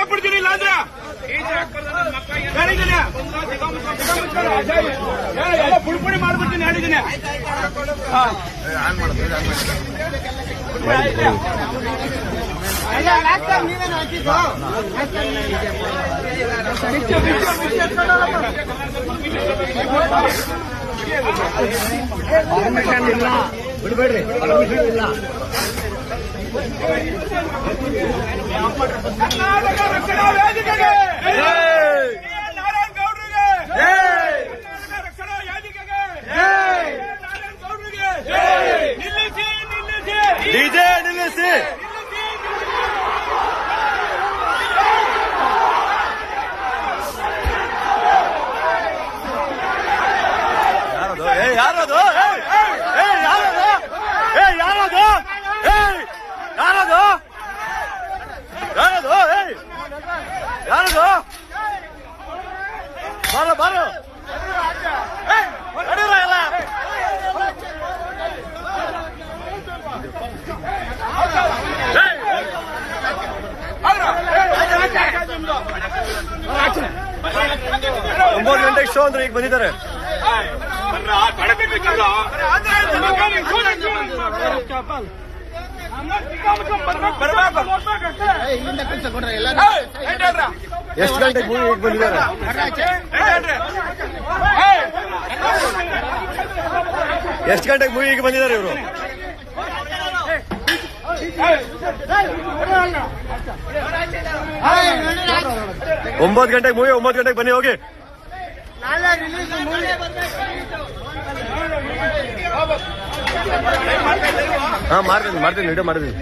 ಹಾಕ್ಬಿಡ್ತೀನಿ ಇಲ್ಲ ಅಂದ್ರೆ ಹೇಳಿದ್ದೀನಿ ಎಲ್ಲ ಪುಡಿ ಮಾಡ್ಬಿಡ್ತೀನಿ ಹೇಳಿದ್ದೀನಿ. ಪರ್ಮಿಷನ್ ಇಲ್ಲ, ಬಿಡ್ಬೇಡ್ರಿ, ಪರ್ಮಿಷನ್ ಇಲ್ಲ. ಕರ್ನಾಟಕ ರಕ್ಷಣಾ ವೇದಿಕೆಗೆ ನಾರಾಯಣ ಗೌಡ್ರಿಗೆ, ಕರ್ನಾಟಕ ರಕ್ಷಣಾ ವೇದಿಕೆಗೆ ನಾರಾಯಣ ಗೌಡ್ರಿಗೆ ನಿಲ್ಲಿಸಿ ಡಿಜೆ ನಿಲ್ಲಿಸಿ. ಯಾರದು? ಬಾರೋ ಒಂಬತ್ತು ಗಂಟೆಗೆ ಶೋ ಅಂದ್ರೆ ಈಗ ಬಂದಿದ್ದಾರೆ. ಎಷ್ಟು ಗಂಟೆಗೆ ಮೂವಿ ಈಗ ಬಂದಿದ್ದಾರೆ? ಎಷ್ಟು ಗಂಟೆಗೆ ಮೂವಿಗೆ ಬಂದಿದ್ದಾರೆ ಇವರು? 9 ಗಂಟೆಗೆ ಮೂವಿ, 9 ಗಂಟೆಗೆ ಬನ್ನಿ ಹೋಗಿ. ಹಾ ಮಾಡ್ತೀನಿ ವಿಡಿಯೋ ಮಾಡ್ತೀನಿ.